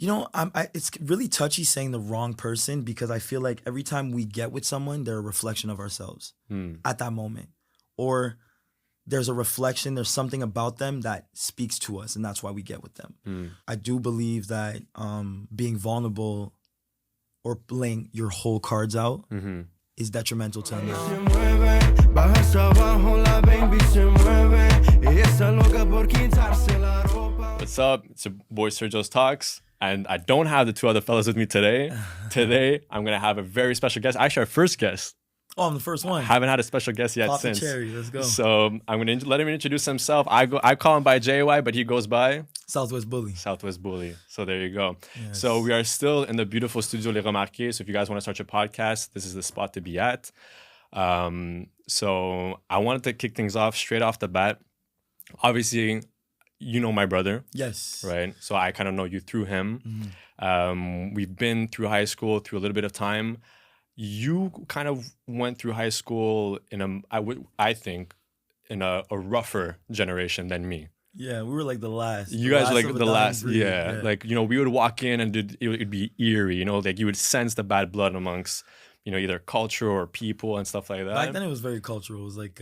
It's really touchy saying the wrong person because I feel like every time we get with someone, they're a reflection of ourselves at that moment. Or there's a reflection, there's something about them that speaks to us, and that's why we get with them. I do believe that being vulnerable or laying your whole cards out is detrimental to them. What's up? It's your boy Sergio's Talks. And I don't have the two other fellas with me today. Today, I'm going to have a very special guest. Actually, our first guest. Oh, I'm the first one. I haven't had a special guest yet Pop since. the cherry. Let's go. So I'm going to let him introduce himself. I call him by JY, but he goes by Southwest Bully. Southwest Bully. So there you go. Yes. So we are still in the beautiful Studio Les Remarqués. So if you guys want to start your podcast, this is the spot to be at. So I wanted to kick things off straight off the bat. Obviously, you know my brother. Yes. Right? So I kind of know you through him. We've been through high school through a little bit of time. You kind of went through high school I think, in a rougher generation than me. Yeah, we were like the last. You guys were like the last. Breed. Yeah. Like, we would walk in and it'd be eerie, like you would sense the bad blood amongst, either culture or people and stuff like that. Back then it was very cultural. It was like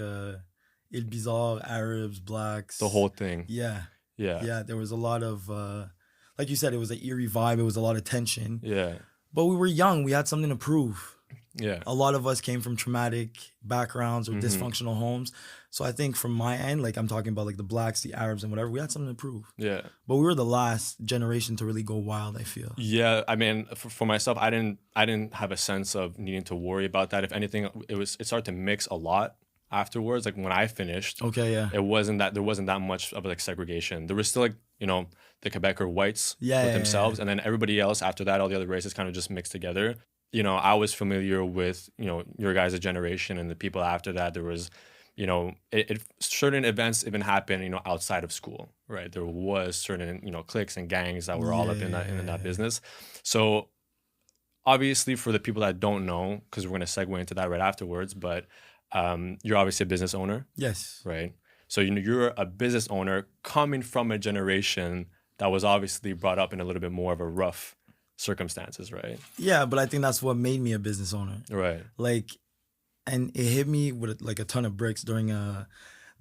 Il Bizarre, Arabs, blacks. The whole thing. Yeah. Yeah. Yeah, there was a lot of, like you said, it was an eerie vibe. It was a lot of tension. Yeah. But we were young. We had something to prove. Yeah. A lot of us came from traumatic backgrounds or dysfunctional homes. So I think from my end, like I'm talking about like the blacks, the Arabs and whatever, we had something to prove. Yeah. But we were the last generation to really go wild, I feel. Yeah. I mean, for myself, I didn't have a sense of needing to worry about that. If anything, it started to mix a lot afterwards. Like when I finished, okay, yeah, there wasn't that much of like segregation. There was still like, the Quebecer whites with themselves. And then everybody else after that, all the other races kind of just mixed together. I was familiar with, your guys' generation and the people after that. There was, certain events even happened, outside of school, right? There was certain, cliques and gangs that were all up in that business. So obviously for the people that don't know, because we're going to segue into that right afterwards, but you're obviously a business owner. Yes. Right? So, you're a business owner coming from a generation that was obviously brought up in a little bit more of a rough circumstances, right? Yeah, but I think that's what made me a business owner. Right. Like, and it hit me with like a ton of bricks during the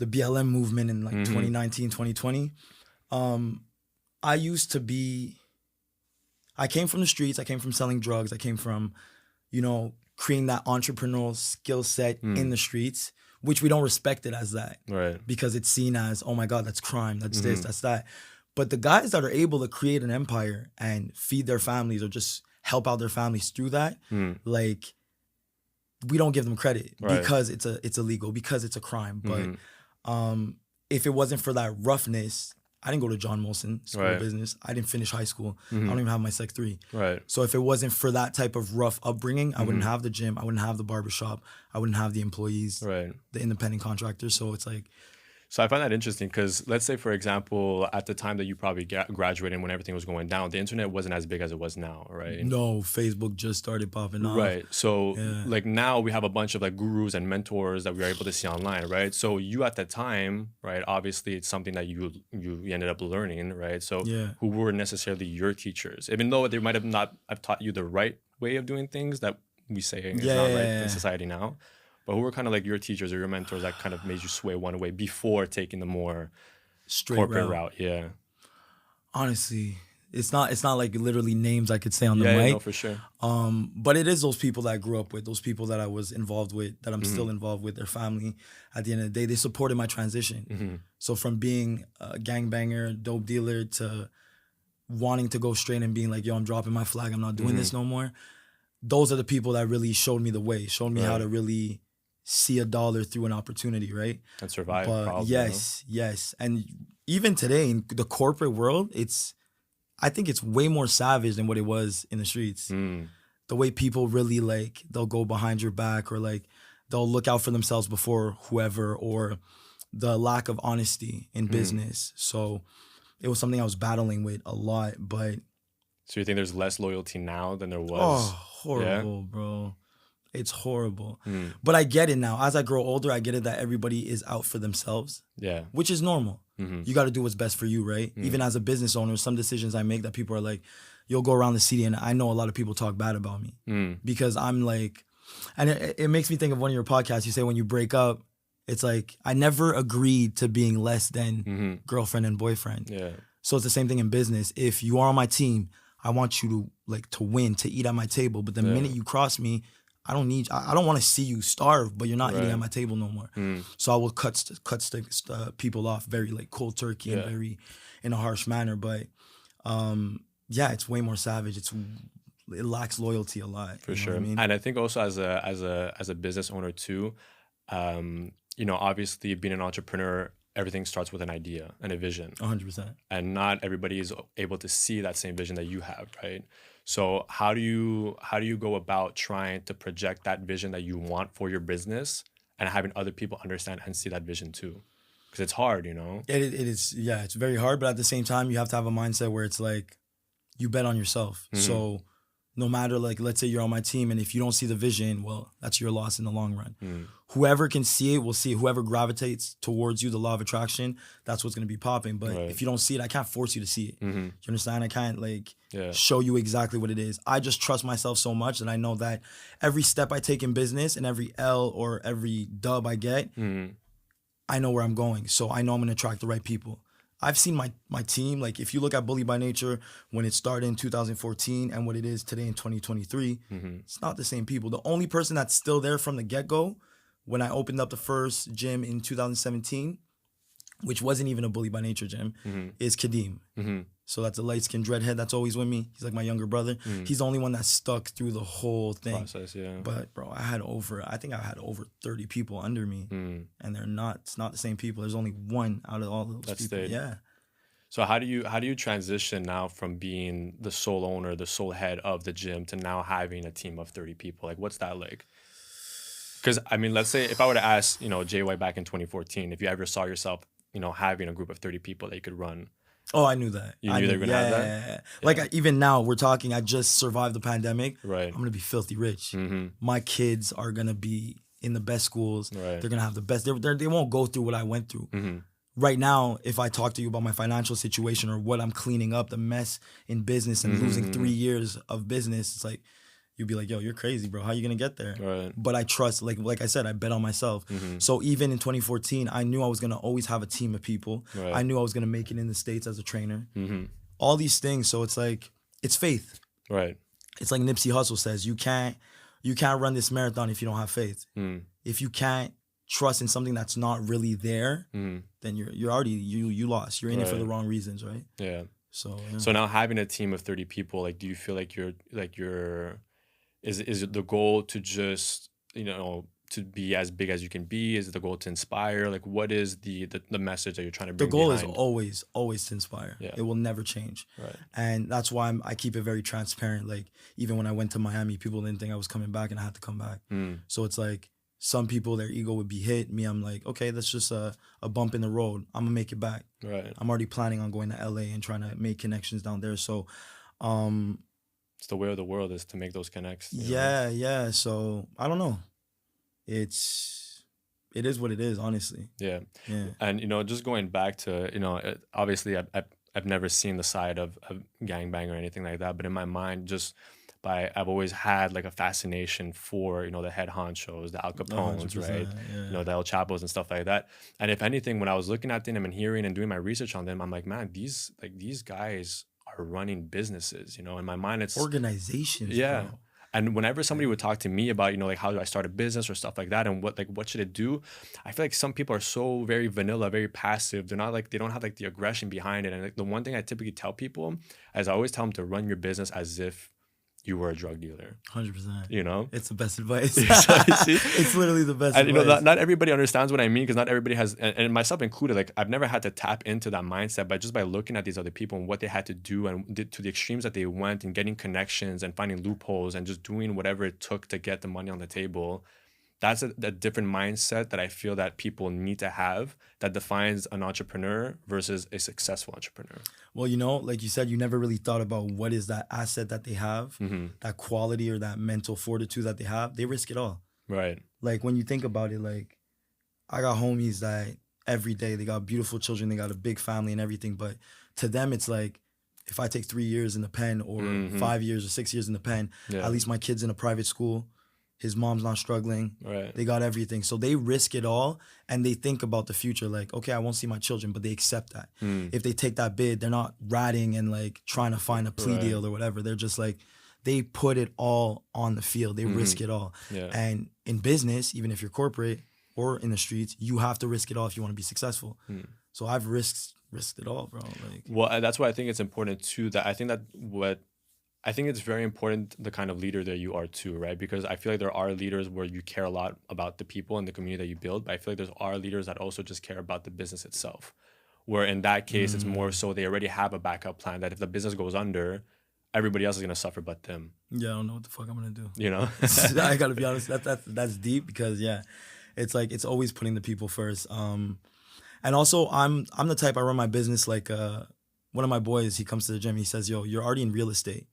BLM movement in like 2019, 2020. I came from the streets. I came from selling drugs. I came from, creating that entrepreneurial skill set in the streets, which we don't respect it as that. Right. Because it's seen as, oh my God, that's crime. That's this, that's that. But the guys that are able to create an empire and feed their families or just help out their families through that, like, we don't give them credit because it's illegal, because it's a crime. But if it wasn't for that roughness, I didn't go to John Molson School of Business. I didn't finish high school. I don't even have my Sec 3. Right. So if it wasn't for that type of rough upbringing, I wouldn't have the gym. I wouldn't have the barbershop. I wouldn't have the employees, the independent contractors. So it's like... So I find that interesting because let's say, for example, at the time that you probably graduated when everything was going down, the internet wasn't as big as it was now, right? No, Facebook just started popping off. Right. So like now we have a bunch of like gurus and mentors that we are able to see online, right? So you at that time, right, obviously it's something that you ended up learning, right? So who were necessarily your teachers, even though they might have not have taught you the right way of doing things that we say is not right in society now. But who were kind of like your teachers or your mentors that kind of made you sway one way before taking the more straight corporate route? Yeah. Honestly, it's not like literally names I could say on the mic. Yeah, no, for sure. But it is those people that I grew up with, those people that I was involved with, that I'm still involved with, their family. At the end of the day, they supported my transition. So from being a gangbanger, dope dealer, to wanting to go straight and being like, yo, I'm dropping my flag, I'm not doing this no more. Those are the people that really showed me the way, showed me how to really see a dollar through an opportunity, right? And survive. But probably, yes. And even today in the corporate world, I think it's way more savage than what it was in the streets. The way people really like, they'll go behind your back, or like they'll look out for themselves before whoever, or the lack of honesty in business. So it was something I was battling with a lot. But so you think there's less loyalty now than there was? Oh, horrible, bro. It's horrible. But I get it now. As I grow older, I get it that everybody is out for themselves. Yeah. Which is normal. You got to do what's best for you, right? Even as a business owner, some decisions I make that people are like, you'll go around the city and I know a lot of people talk bad about me because I'm like, and it makes me think of one of your podcasts. You say when you break up, it's like, I never agreed to being less than girlfriend and boyfriend. Yeah. So it's the same thing in business. If you are on my team, I want you to win, to eat at my table. But the minute you cross me, I don't want to see you starve, but you're not eating at my table no more. So I will cut people off very like cold turkey and very in a harsh manner. But it's way more savage. It lacks loyalty a lot. For sure. I mean? And I think also as a business owner too, obviously being an entrepreneur, everything starts with an idea and a vision. 100%. And not everybody is able to see that same vision that you have, right? So how do you go about trying to project that vision that you want for your business and having other people understand and see that vision too? Because it's hard, It is, it's very hard, but at the same time, you have to have a mindset where it's like, you bet on yourself. So no matter, like, let's say you're on my team and if you don't see the vision, well, that's your loss in the long run. Whoever can see it will see it. Whoever gravitates towards you, the law of attraction, that's what's going to be popping. But if you don't see it, I can't force you to see it. You understand? I can't show you exactly what it is. I just trust myself so much that I know that every step I take in business and every L or every dub I get, I know where I'm going. So I know I'm going to attract the right people. I've seen my team, like if you look at Bully by Nature, when it started in 2014 and what it is today in 2023, it's not the same people. The only person that's still there from the get-go, when I opened up the first gym in 2017, which wasn't even a Bully by Nature gym, is Kadeem. So that's a light-skinned dreadhead that's always with me. He's like my younger brother. He's the only one that stuck through the whole thing. Process, yeah. But bro, I think I had over 30 people under me, and it's not the same people. There's only one out of all those people. Stayed. Yeah. So how do you transition now from being the sole owner, the sole head of the gym to now having a team of 30 people? Like, what's that like? Because I mean, let's say if I were to ask, JY back in 2014, if you ever saw yourself, having a group of 30 people that you could run. Oh, I knew that. You knew they were going to have that? Yeah. Like, even now, we're talking, I just survived the pandemic. Right. I'm going to be filthy rich. My kids are going to be in the best schools. Right. They're going to have the best. They won't go through what I went through. Right now, if I talk to you about my financial situation or what I'm cleaning up, the mess in business and losing 3 years of business, it's like, you'd be like, yo, you're crazy, bro. How are you going to get there? Right. But I trust, like I said, I bet on myself. So even in 2014, I knew I was going to always have a team of people. Right. I knew I was going to make it in the States as a trainer. All these things. So it's like, it's faith. Right. It's like Nipsey Hussle says, you can't run this marathon if you don't have faith. If you can't trust in something that's not really there, then you're already, you lost. You're in it for the wrong reasons, right? Yeah. So now having a team of 30 people, like, do you feel like is it the goal to just, to be as big as you can be? Is it the goal to inspire? Like, what is the message that you're trying to bring? The goal behind? is always to inspire. Yeah. It will never change. Right. And that's why I keep it very transparent. Like, even when I went to Miami, people didn't think I was coming back and I had to come back. So it's like, some people, their ego would be hit. Me, I'm like, okay, that's just a bump in the road. I'm going to make it back. Right. I'm already planning on going to LA and trying to make connections down there. So, it's the way of the world is to make those connects. Yeah. So I don't know. It is what it is, honestly. Yeah. And just going back to obviously I've never seen the side of gangbang or anything like that, but in my mind, I've always had like a fascination for the head honchos, the Al Capones, right? Yeah. The El Chapos and stuff like that. And if anything, when I was looking at them and hearing and doing my research on them, I'm like, man, these guys are running businesses. In my mind, it's organizations. Yeah. Bro. And whenever somebody would talk to me about, like, how do I start a business or stuff like that, and what should it do? I feel like some people are so very vanilla, very passive. They're not they don't have the aggression behind it. And the one thing I typically tell people is I always tell them to run your business as if you were a drug dealer. 100%. It's the best advice. It's literally the best advice. And not everybody understands what I mean, because not everybody has, and myself included, like, I've never had to tap into that mindset, but just by looking at these other people and what they had to do and to the extremes that they went and getting connections and finding loopholes and just doing whatever it took to get the money on the table. That's a different mindset that I feel that people need to have that defines an entrepreneur versus a successful entrepreneur. Well, like you said, you never really thought about what is that asset that they have, that quality or that mental fortitude that they have. They risk it all. Right. Like, when you think about it, like, I got homies that every day, they got beautiful children, they got a big family and everything. But to them, it's like, if I take 3 years in the pen or 5 years or 6 years in the pen, at least my kid's in a private school. His mom's not struggling. Right. They got everything. So they risk it all and they think about the future. Like, okay, I won't see my children, but they accept that. If they take that bid, they're not ratting and like trying to find a plea deal or whatever. They're just like, they put it all on the field. They risk it all. Yeah. And in business, even if you're corporate or in the streets, you have to risk it all if you want to be successful. So I've risked it all, bro. Like, well, that's why I think it's important too, that I think it's very important the kind of leader that you are too, right? Because I feel like there are leaders where you care a lot about the people and the community that you build, but I feel like there are leaders that also just care about the business itself. Where in that case, it's more so they already have a backup plan that if the business goes under, everybody else is gonna suffer but them. Yeah, I don't know what the fuck I'm gonna do. You know, I gotta be honest. That's deep because it's like it's always putting the people first. And also I'm the type, I run my business like one of my boys. He comes to the gym. He says, "Yo, you're already in real estate."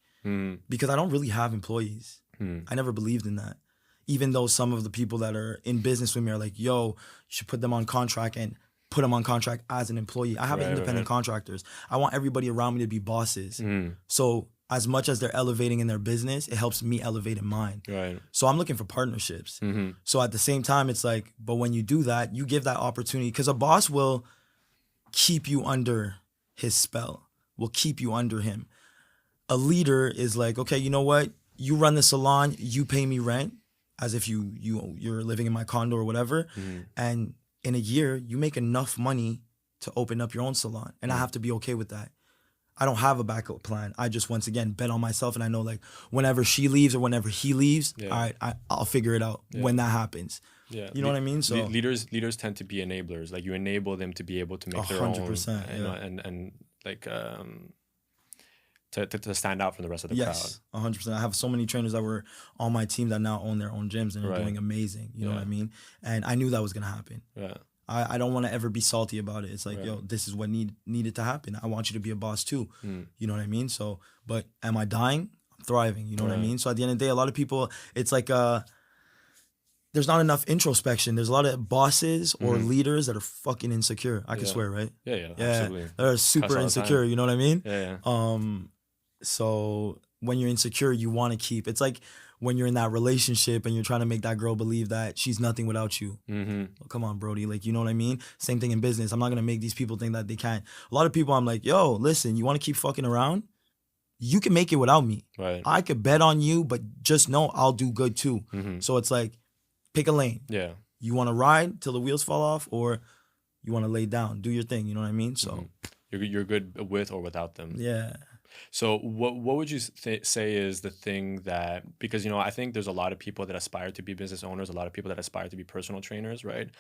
Because I don't really have employees. I never believed in that. Even though some of the people that are in business with me are like, "Yo, you should put them on contract and put them on contract as an employee." I have independent contractors. I want everybody around me to be bosses. So as much as they're elevating in their business, it helps me elevate in mine. Right. So I'm looking for partnerships. So at the same time, it's like, but when you do that, you give that opportunity because a boss will keep you under his spell, will keep you under him. A leader is like, okay, you know what? You run the salon, you pay me rent as if you're living in my condo or whatever. And in a year, you make enough money to open up your own salon. And I have to be okay with that. I don't have a backup plan. I just, once again, bet on myself. And I know like whenever she leaves or whenever he leaves, all right, I'll figure it out when that happens. Yeah. You know what I mean? So leaders tend to be enablers. Like you enable them to be able to make their own. 100%. And like, to stand out from the rest of the crowd. 100%. I have so many trainers that were on my team that now own their own gyms and are doing amazing. You know what I mean? And I knew that was going to happen. Yeah. I don't want to ever be salty about it. It's like, yo, this is what needed to happen. I want you to be a boss too. You know what I mean? So, but am I dying? I'm thriving. You know what I mean? So at the end of the day, a lot of people, it's like, there's not enough introspection. There's a lot of bosses or leaders that are fucking insecure. I can swear, right? Yeah, absolutely. They're super insecure. You know what I mean? Yeah. So when you're insecure, you want to keep. It's like when you're in that relationship and you're trying to make that girl believe that she's nothing without you. Well, come on, Brody. Like, you know what I mean? Same thing in business. I'm not going to make these people think that they can't. A lot of people, I'm like, yo, listen, you want to keep fucking around? You can make it without me. Right. I could bet on you, but just know I'll do good too. So it's like, pick a lane. Yeah. You want to ride till the wheels fall off, or you want to lay down, do your thing. You know what I mean? So you're good with or without them. Yeah. So what would you say is the thing that, because, you know, I think there's a lot of people that aspire to be business owners, a lot of people that aspire to be personal trainers, right?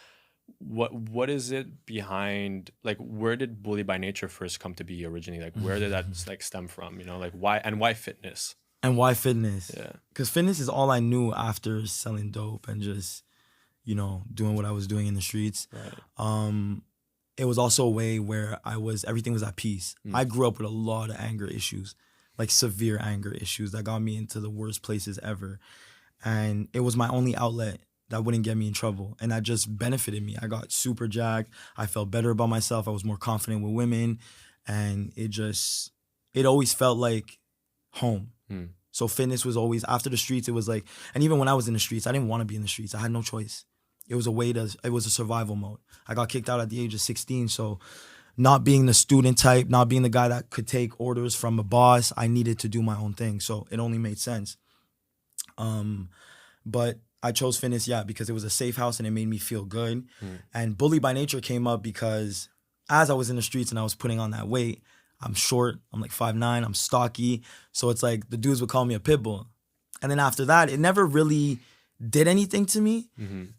What is it behind, like, where did Bully by Nature first come to be originally? Like, where did that like stem from? You know, like why fitness? And why fitness? Yeah. Because fitness is all I knew after selling dope and just, you know, doing what I was doing in the streets. Right. It was also a way where everything was at peace. I grew up with a lot of anger issues, like severe anger issues that got me into the worst places ever. And it was my only outlet that wouldn't get me in trouble. And that just benefited me. I got super jacked. I felt better about myself. I was more confident with women. And it always felt like home. So fitness was always, after the streets, it was like, and even when I was in the streets, I didn't want to be in the streets. I had no choice. It was it was a survival mode. I got kicked out at the age of 16. So not being the student type, not being the guy that could take orders from a boss, I needed to do my own thing. So it only made sense. But I chose fitness, because it was a safe house and it made me feel good. And Bully by Nature came up because as I was in the streets and I was putting on that weight, I'm short, I'm like 5'9", I'm stocky. So it's like the dudes would call me a pit bull. And then after that, it never really did anything to me.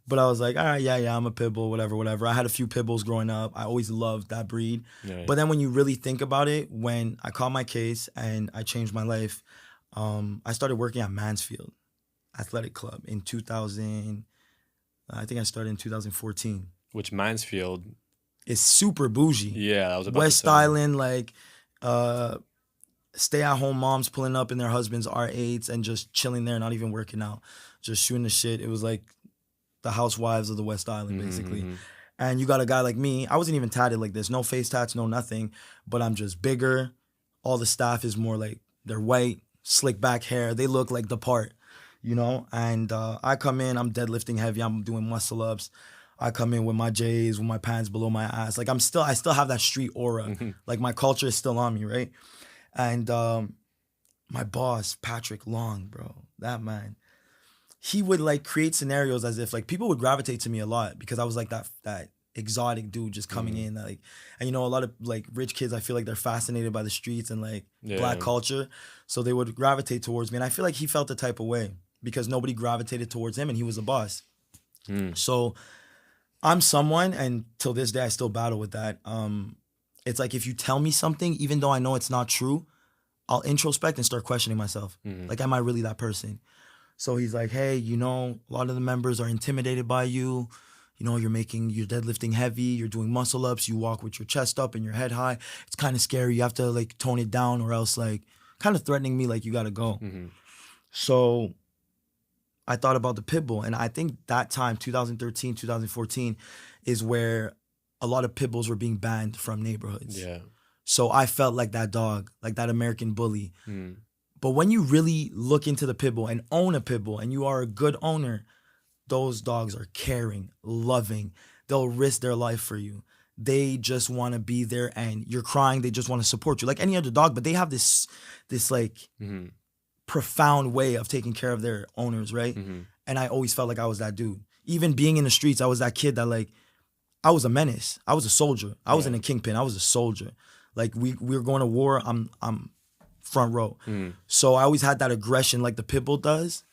But I was like, all right, yeah, I'm a pit bull, whatever. I had a few pit bulls growing up. I always loved that breed. Right. But then when you really think about it, when I caught my case and I changed my life, I started working at Mansfield Athletic Club in 2000. I think I started in 2014. Which Mansfield is super bougie. Yeah, that was about West Island, like stay-at-home moms pulling up in their husbands' R8s and just chilling there, not even working out, just shooting the shit. It was like the housewives of the West Island, basically. And you got a guy like me. I wasn't even tatted like this. No face tats, no nothing. But I'm just bigger, all the staff is more like, they're white, slick back hair. They look like the part, you know? And I come in, I'm deadlifting heavy. I'm doing muscle ups. I come in with my J's, with my pants below my ass. Like I still have that street aura. Like my culture is still on me, right? And my boss, Patrick Long, bro, that man, he would like create scenarios as if like people would gravitate to me a lot because I was like that exotic dude just coming in, like, and you know, a lot of like rich kids, I feel like they're fascinated by the streets and like black culture, so they would gravitate towards me. And I feel like he felt the type of way because nobody gravitated towards him and he was a boss. So I'm someone, and till this day I still battle with that. It's like if you tell me something, even though I know it's not true, I'll introspect and start questioning myself. Like, am I really that person? So he's like, hey, you know, a lot of the members are intimidated by you. You know, you're deadlifting heavy, you're doing muscle ups, you walk with your chest up and your head high. It's kind of scary. You have to like tone it down or else like kind of threatening me like you got to go. So I thought about the pit bull. And I think that time, 2013, 2014, is where a lot of pit bulls were being banned from neighborhoods. Yeah. So I felt like that dog, like that American bully. But when you really look into the pit bull and own a pit bull and you are a good owner, those dogs are caring, loving. They'll risk their life for you. They just want to be there, and you're crying. They just want to support you like any other dog, but they have this like profound way of taking care of their owners, right? And I always felt like I was that dude. Even being in the streets, I was that kid that like, I was a menace. I was a soldier. I wasn't a kingpin. I was a soldier. Like we were going to war. I'm front row. So I always had that aggression like the pit bull does,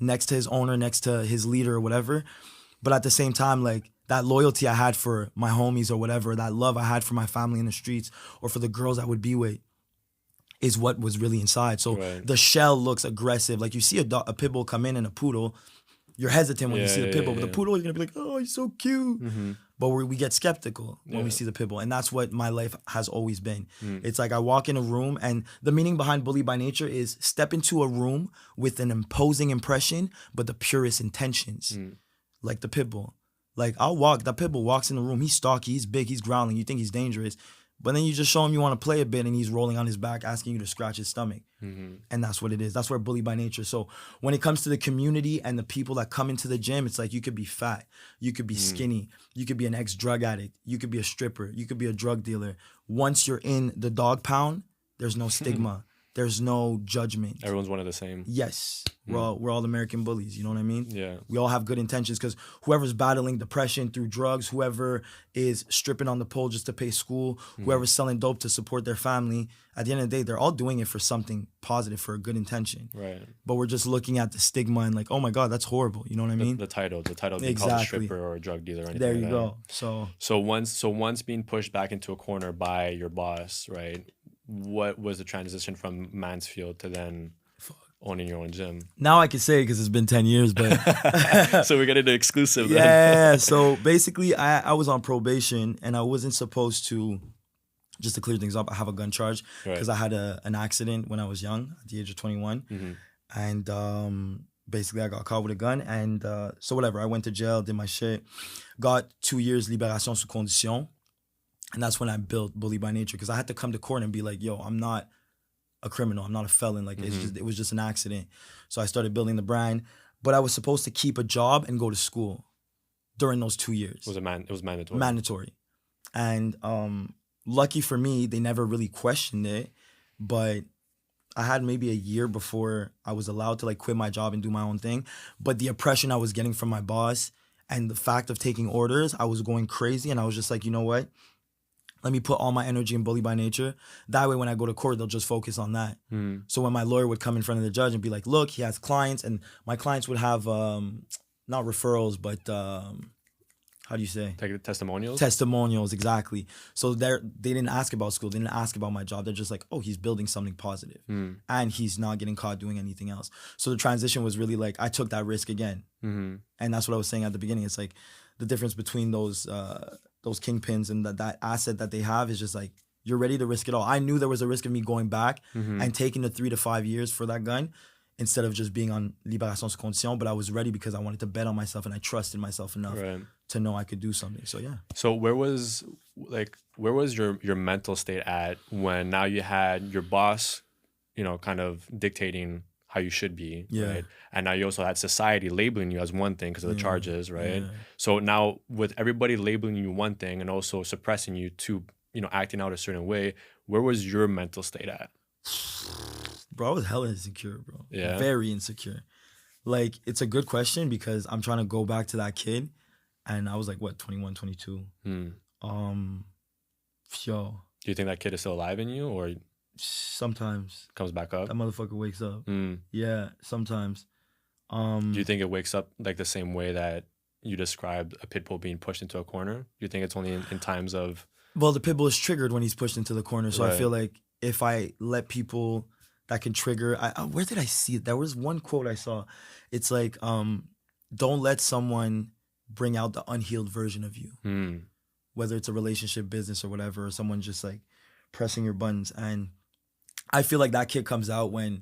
next to his owner, next to his leader or whatever. But at the same time, like that loyalty I had for my homies or whatever, that love I had for my family in the streets or for the girls I would be with is what was really inside. So the shell looks aggressive. Like you see a pit bull come in and a poodle, you're hesitant when you see the pit bull, but the poodle, you're gonna be like, oh, he's so cute. But we get skeptical when we see the pit bull. And that's what my life has always been. It's like I walk in a room, and the meaning behind bully by nature is step into a room with an imposing impression, but the purest intentions. Like the pit bull. Like the pit bull walks in the room, he's stocky, he's big, he's growling, you think he's dangerous. But then you just show him you want to play a bit and he's rolling on his back asking you to scratch his stomach. And that's what it is. That's where bully by nature. So when it comes to the community and the people that come into the gym, it's like you could be fat, you could be skinny, you could be an ex-drug addict, you could be a stripper, you could be a drug dealer. Once you're in the dog pound, there's no stigma. There's no judgment. Everyone's one of the same. Yes. We're all American bullies, you know what I mean? Yeah. We all have good intentions because whoever's battling depression through drugs, whoever is stripping on the pole just to pay school, whoever's selling dope to support their family, at the end of the day, they're all doing it for something positive, for a good intention. Right. But we're just looking at the stigma and like, oh my God, that's horrible. You know what I mean? The title being called a stripper or a drug dealer or anything there you like go. That. So once being pushed back into a corner by your boss, right? What was the transition from Mansfield to then owning your own gym? Now I can say it because it's been 10 years, but... So we're getting the exclusive then. Yeah, so basically I was on probation and I wasn't supposed to, just to clear things up, I have a gun charge because I had an accident when I was young, at the age of 21. And basically I got caught with a gun and so whatever, I went to jail, did my shit, got 2 years libération sous condition. And that's when I built Bully by Nature because I had to come to court and be like, yo, I'm not a criminal. I'm not a felon. Like it was just an accident. So I started building the brand. But I was supposed to keep a job and go to school during those 2 years. It was mandatory. Mandatory. And lucky for me, they never really questioned it. But I had maybe a year before I was allowed to like quit my job and do my own thing. But the oppression I was getting from my boss and the fact of taking orders, I was going crazy. And I was just like, you know what? Let me put all my energy in Bully by Nature. That way, when I go to court, they'll just focus on that. So when my lawyer would come in front of the judge and be like, look, he has clients. And my clients would have, not referrals, but how do you say? Testimonials? Testimonials, exactly. So they didn't ask about school. They didn't ask about my job. They're just like, oh, he's building something positive. And he's not getting caught doing anything else. So the transition was really like, I took that risk again. And that's what I was saying at the beginning. It's like the difference between those kingpins and that asset that they have is just like, you're ready to risk it all. I knew there was a risk of me going back and taking the 3 to 5 years for that gun. instead of just being on Libération sous condition, but I was ready because I wanted to bet on myself and I trusted myself enough to know I could do something. So yeah. So where was your mental state at when now you had your boss, you know, kind of dictating how you should be, right? And now you also had society labeling you as one thing because of the charges, right? So now with everybody labeling you one thing and also suppressing you to, you know, acting out a certain way, where was your mental state at? Bro, I was hella insecure, bro. Yeah. Very insecure. Like, it's a good question because I'm trying to go back to that kid and I was like, what, 21, 22? Yo. Do you think that kid is still alive in you or? Sometimes. Comes back up? That motherfucker wakes up. Yeah, sometimes. Do you think it wakes up like the same way that you described a pit bull being pushed into a corner? Do you think it's only in times of... Well, the pit bull is triggered when he's pushed into the corner. So I feel like if I let people that can trigger... where did I see it? There was one quote I saw. It's like, don't let someone bring out the unhealed version of you. Whether it's a relationship, business, or whatever, or someone just like pressing your buttons. And I feel like that kid comes out when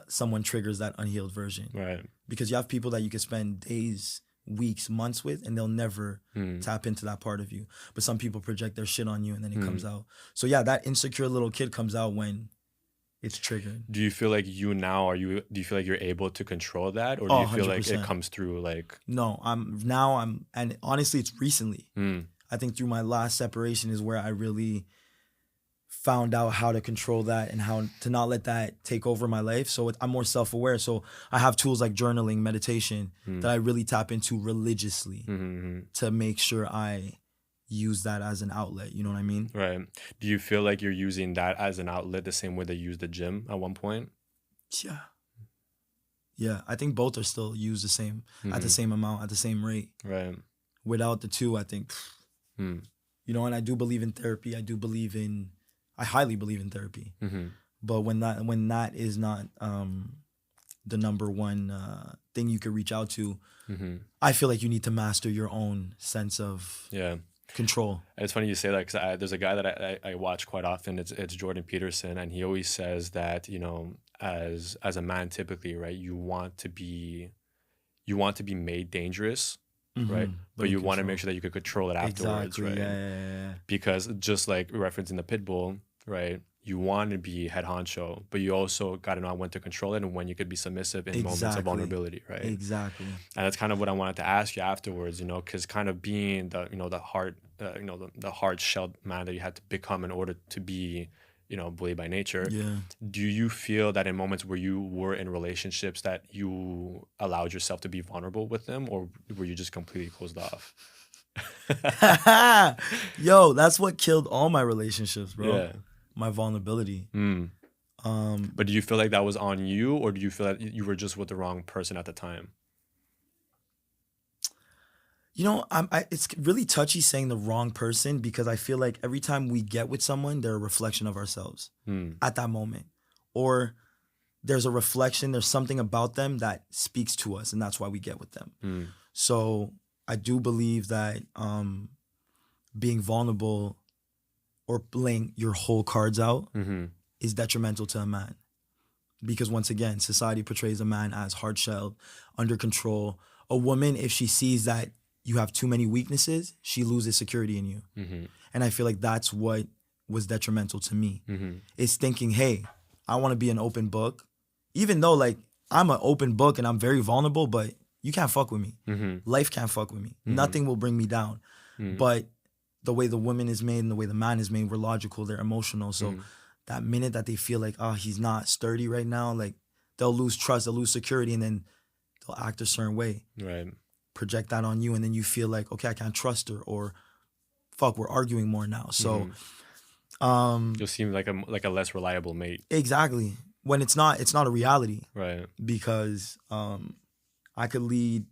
someone triggers that unhealed version. Right. Because you have people that you can spend days, weeks, months with, and they'll never tap into that part of you. But some people project their shit on you and then it comes out. So yeah, that insecure little kid comes out when it's triggered. Do you feel like do you feel like you're able to control that? Or do you feel 100%. like it comes through like... No, and honestly, it's recently. I think through my last separation is where I really found out how to control that and how to not let that take over my life. So I'm more self-aware. So I have tools like journaling, meditation that I really tap into religiously to make sure I use that as an outlet. You know what I mean? Right. Do you feel like you're using that as an outlet the same way they used the gym at one point? Yeah. Yeah. I think both are still used the same, at the same amount, at the same rate. Right. Without the two, I think, you know, and I do believe in therapy. I highly believe in therapy. But when that is not the number one thing you could reach out to, I feel like you need to master your own sense of control. And it's funny you say that because there's a guy that I watch quite often. It's Jordan Peterson, and he always says that, you know, as a man, typically, right, you want to be made dangerous. Right, but you want to make sure that you could control it afterwards, right? Yeah. Because just like referencing the pit bull, right? You want to be head honcho, but you also got to know when to control it and when you could be submissive in moments of vulnerability, right? Exactly. And that's kind of what I wanted to ask you afterwards, you know, because kind of being the hard shelled man that you had to become in order to be, you know, bully by nature. Yeah. Do you feel that in moments where you were in relationships that you allowed yourself to be vulnerable with them, or were you just completely closed off? Yo, that's what killed all my relationships, bro. Yeah. My vulnerability. But do you feel like that was on you, or do you feel that you were just with the wrong person at the time? You know, it's really touchy saying the wrong person because I feel like every time we get with someone, they're a reflection of ourselves at that moment. Or there's a reflection, there's something about them that speaks to us, and that's why we get with them. So I do believe that being vulnerable or laying your whole cards out is detrimental to a man. Because once again, society portrays a man as hard-shelled, under control. A woman, if she sees that you have too many weaknesses, she loses security in you. And I feel like that's what was detrimental to me. Is thinking, hey, I want to be an open book. Even though like I'm an open book and I'm very vulnerable, but you can't fuck with me. Life can't fuck with me. Nothing will bring me down. But the way the woman is made and the way the man is made, we're logical, they're emotional. So that minute that they feel like, oh, he's not sturdy right now, like they'll lose trust, they'll lose security, and then they'll act a certain way. Right. Project that on you, and then you feel like, okay, I can't trust her, or fuck, we're arguing more now. So you'll seem like a less reliable mate. Exactly. When it's not a reality. Right. Because I could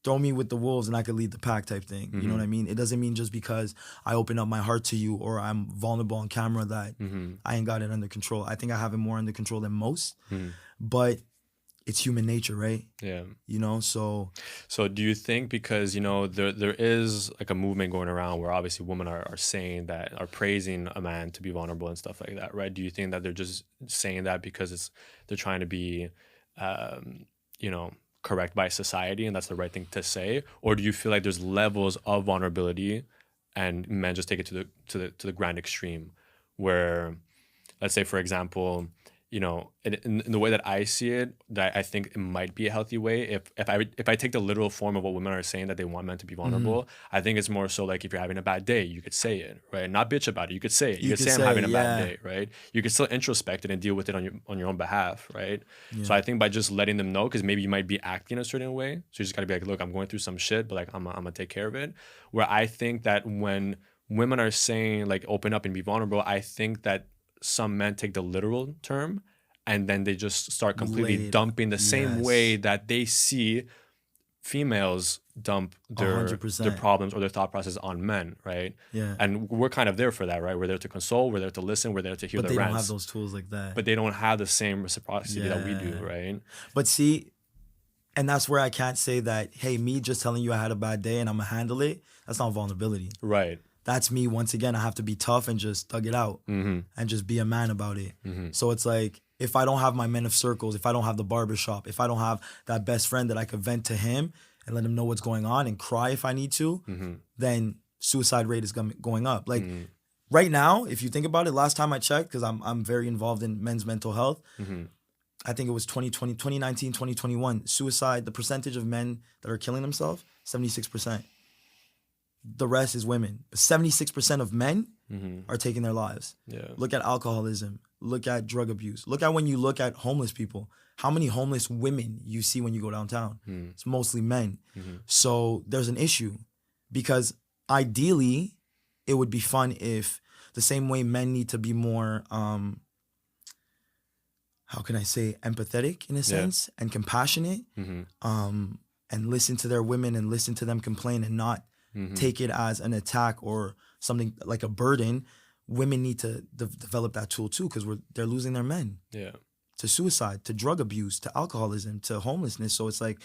throw me with the wolves and I could lead the pack type thing. You know what I mean? It doesn't mean just because I open up my heart to you or I'm vulnerable on camera that I ain't got it under control. I think I have it more under control than most. But it's human nature, right? Yeah. You know, so do you think, because, you know, there is like a movement going around where obviously women are saying that, are praising a man to be vulnerable and stuff like that, right? Do you think that they're just saying that because they're trying to be, you know, correct by society and that's the right thing to say? Or do you feel like there's levels of vulnerability and men just take it to the grand extreme where, let's say, for example, you know, in the way that I see it, that I think it might be a healthy way. If I take the literal form of what women are saying, that they want men to be vulnerable, I think it's more so like if you're having a bad day, you could say it, right? Not bitch about it. You could say it. You could say I'm having a bad day, right? You could still introspect it and deal with it on your own behalf, right? So I think by just letting them know, because maybe you might be acting a certain way, so you just gotta be like, look, I'm going through some shit, but like I'm gonna take care of it. Where I think that when women are saying like open up and be vulnerable, I think that some men take the literal term and then they just start completely dumping the same way that they see females dump their problems or their thought process on men, right? Yeah. And we're kind of there for that, right? We're there to console, we're there to listen, we're there to hear the rants. But they don't have those tools like that. But they don't have the same reciprocity that we do, right? But see, and that's where I can't say that, hey, me just telling you I had a bad day and I'm gonna handle it, that's not vulnerability. Right. That's me, once again, I have to be tough and just thug it out and just be a man about it. So it's like, if I don't have my men of circles, if I don't have the barbershop, if I don't have that best friend that I could vent to him and let him know what's going on and cry if I need to, then suicide rate is going up. Like right now, if you think about it, last time I checked, because I'm very involved in men's mental health, I think it was 2019, 2021, suicide, the percentage of men that are killing themselves, 76%. The rest is women. 76% of men are taking their lives. Yeah. Look at alcoholism. Look at drug abuse. Look at when you look at homeless people. How many homeless women you see when you go downtown? It's mostly men. So there's an issue, because ideally it would be fun if the same way men need to be more, how can I say, empathetic in a sense and compassionate, and listen to their women and listen to them complain and not take it as an attack or something like a burden. Women need to develop that tool too, because they're losing their men to suicide, to drug abuse, to alcoholism, to homelessness. So it's like,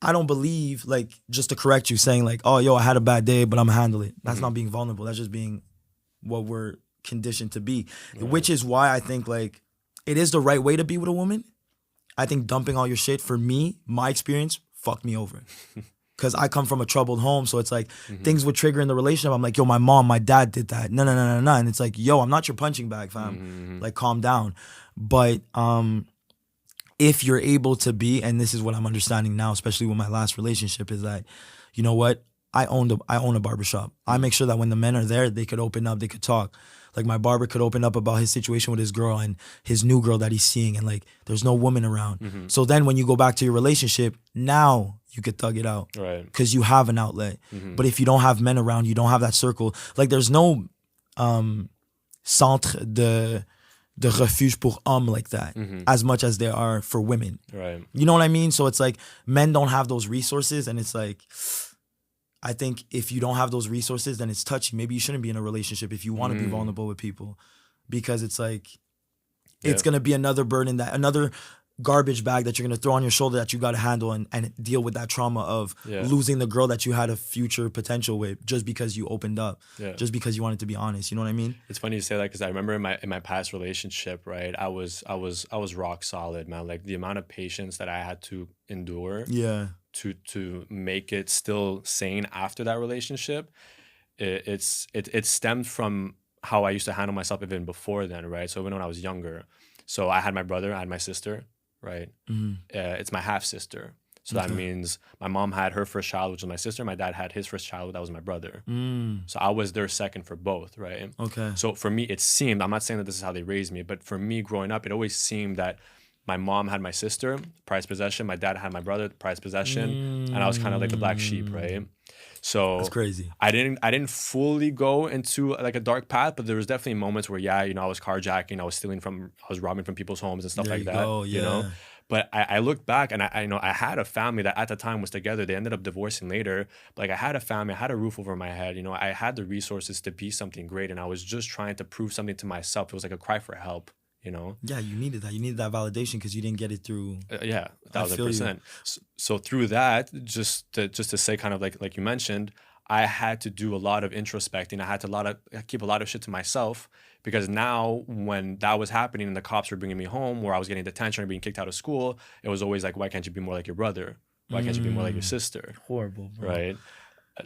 I don't believe, like, just to correct you, saying like, oh, yo, I had a bad day, but I'm gonna handle it. That's not being vulnerable. That's just being what we're conditioned to be, which is why I think like it is the right way to be with a woman. I think dumping all your shit, for me, my experience, fucked me over. Because I come from a troubled home, so it's like things would trigger in the relationship. I'm like, yo, my mom, my dad did that. No. And it's like, yo, I'm not your punching bag, fam. Like, calm down. But if you're able to be, and this is what I'm understanding now, especially with my last relationship, is that, you know what? I own a barbershop. I make sure that when the men are there, they could open up, they could talk. Like, my barber could open up about his situation with his girl and his new girl that he's seeing, and like, there's no woman around. So then when you go back to your relationship, now you could thug it out. Right. Because you have an outlet. But if you don't have men around, you don't have that circle. Like, there's no centre de refuge pour hommes like that, as much as there are for women. Right. You know what I mean? So it's like, men don't have those resources, and it's like, I think if you don't have those resources, then it's touchy. Maybe you shouldn't be in a relationship if you want to be vulnerable with people, because it's like, it's going to be another burden, another garbage bag that you're going to throw on your shoulder that you got to handle and deal with that trauma of losing the girl that you had a future potential with, just because you opened up, just because you wanted to be honest. You know what I mean? It's funny you say that, because I remember in my past relationship, right, I was rock solid, man. Like, the amount of patience that I had to endure to make it still sane after that relationship, it stemmed from how I used to handle myself even before then, right? So even when I was younger, so I had my brother, I had my sister, right? It's my half sister, so that means my mom had her first child, which was my sister. My dad had his first child, that was my brother. So I was their second for both, right? Okay. So for me, it seemed, I'm not saying that this is how they raised me, but for me growing up, it always seemed that my mom had my sister, prized possession. My dad had my brother, prized possession, and I was kind of like the black sheep, right? So that's crazy. I didn't fully go into like a dark path, but there was definitely moments where, I was carjacking, I was robbing from people's homes and stuff like that. You know? But I look back, and I had a family that at the time was together. They ended up divorcing later. But like, I had a family, I had a roof over my head. You know, I had the resources to be something great, and I was just trying to prove something to myself. It was like a cry for help. you know? Yeah, you needed that. You needed that validation because you didn't get it through. Yeah, 1,000%. So through that, just to say kind of like you mentioned, I had to do a lot of introspecting. I had to keep a lot of shit to myself, because now when that was happening and the cops were bringing me home, where I was getting detention or being kicked out of school, it was always like, why can't you be more like your brother? Why can't you be more like your sister? Horrible, bro. Right?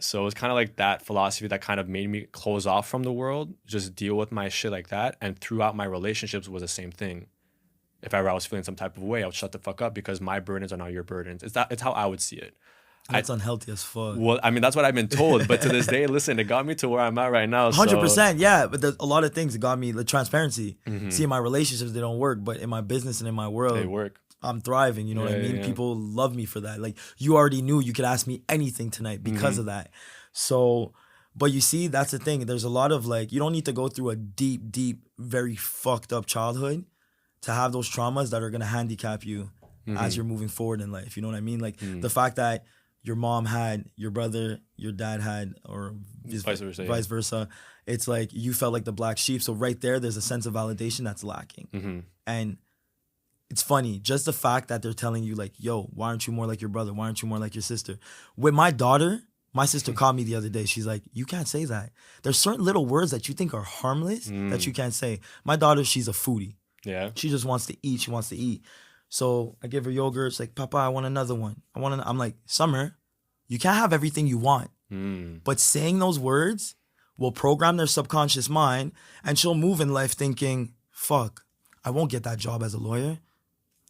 So it was kind of like that philosophy that kind of made me close off from the world, just deal with my shit like that. And throughout my relationships was the same thing. If ever I was feeling some type of way, I would shut the fuck up, because my burdens are not your burdens. It's how I would see it. That's unhealthy as fuck. Well, I mean, that's what I've been told. But to this day, listen, it got me to where I'm at right now. 100%, yeah. But there's a lot of things that got me, the transparency. See, in my relationships, they don't work. But in my business and in my world, they work. I'm thriving. You know what I mean? Yeah. People love me for that. Like, you already knew you could ask me anything tonight because of that. So, but you see, that's the thing. There's a lot of like, you don't need to go through a deep, very fucked up childhood to have those traumas that are going to handicap you as you're moving forward in life. You know what I mean? Like the fact that your mom had, your brother, your dad had, or vice versa. It's like you felt like the black sheep. So right there's a sense of validation that's lacking. And it's funny, just the fact that they're telling you like, yo, why aren't you more like your brother? Why aren't you more like your sister? With my daughter, my sister called me the other day. She's like, you can't say that. There's certain little words that you think are harmless that you can't say. My daughter, she's a foodie. Yeah. She just wants to eat. She wants to eat. So I give her yogurt. She's like, Papa, I want another one. I'm like, Summer, you can't have everything you want. But saying those words will program their subconscious mind, and she'll move in life thinking, fuck, I won't get that job as a lawyer.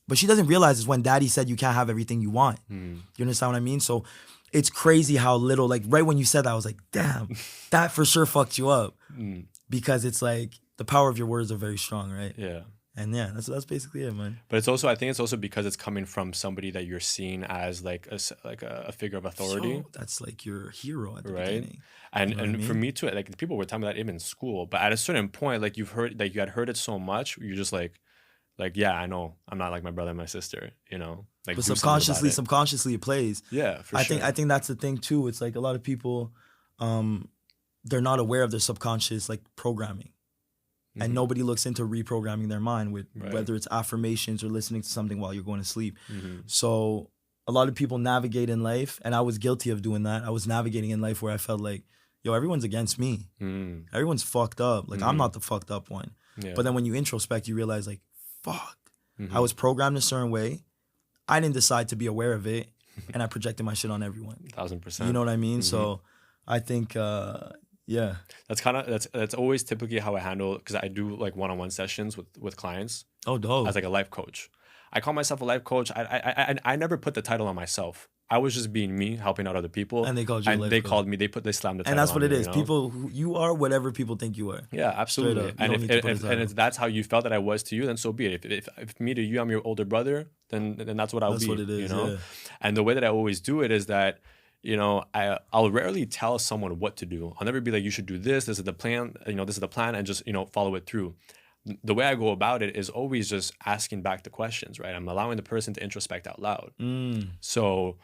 But she doesn't realize it's when daddy said you can't have everything you want. You understand what I mean? So it's crazy how little, like right when you said that, I was like, damn, that for sure fucked you up. Because it's like the power of your words are very strong, right? Yeah. And yeah, that's basically it, man. But I think it's also because it's coming from somebody that you're seeing as like a figure of authority. So that's like your hero at the beginning. And you know and for me too, like people were telling me that even in school. But at a certain point, like you had heard it so much, you're just like yeah, I know I'm not like my brother and my sister, you know. Like, but subconsciously it plays. Yeah, for sure. I think that's the thing too. It's like a lot of people, they're not aware of their subconscious like programming. And nobody looks into reprogramming their mind with whether it's affirmations or listening to something while you're going to sleep. So a lot of people navigate in life, and I was guilty of doing that. I was navigating in life where I felt like, yo, everyone's against me. Everyone's fucked up. Like I'm not the fucked up one. Yeah. But then when you introspect, you realize like, fuck, I was programmed a certain way. I didn't decide to be aware of it, and I projected my shit on everyone. 1,000%. You know what I mean? So I think... yeah, that's always typically how I handle, because I do like one-on-one sessions with clients. Oh, dope. As like a life coach. I call myself a life coach. I never put the title on myself. I was just being me, helping out other people. And they called you. And they called me. They slammed the title. And that's what it is. You know? People, you are whatever people think you are. Yeah, absolutely. And if that's how you felt that I was to you, then so be it. If me to you, I'm your older brother, then that's what I'll be. That's what it is. You know. Yeah. And the way that I always do it is that, you know, I'll rarely tell someone what to do. I'll never be like, you should do this. This is the plan. You know, this is the plan, and just, you know, follow it through. The way I go about it is always just asking back the questions, right? I'm allowing the person to introspect out loud. So,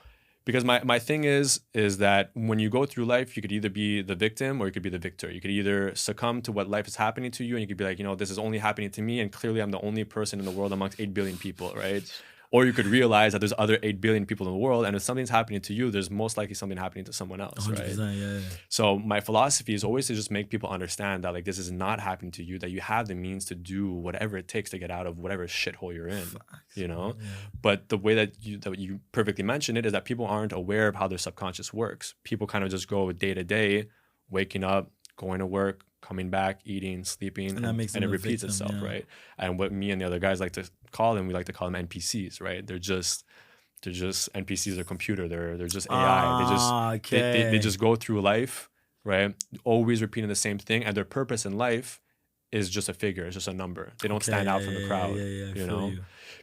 because my thing is that when you go through life, you could either be the victim or you could be the victor. You could either succumb to what life is happening to you, and you could be like, you know, this is only happening to me, and clearly I'm the only person in the world amongst 8 billion people, right? Or you could realize that there's other 8 billion people in the world, and if something's happening to you, there's most likely something happening to someone else, right? Yeah. So my philosophy is always to just make people understand that like this is not happening to you, that you have the means to do whatever it takes to get out of whatever shithole you're in, you know? Yeah. But the way that you perfectly mentioned it is that people aren't aware of how their subconscious works. People kind of just go day to day, waking up, going to work, coming back, eating, sleeping, and it repeats itself, right? And what me and the other guys like to call them, we like to call them NPCs, right? They're just NPCs. They're computer. They're just AI. They just go through life, right? Always repeating the same thing, and their purpose in life is just a figure. It's just a number. They don't stand out from the crowd, you know?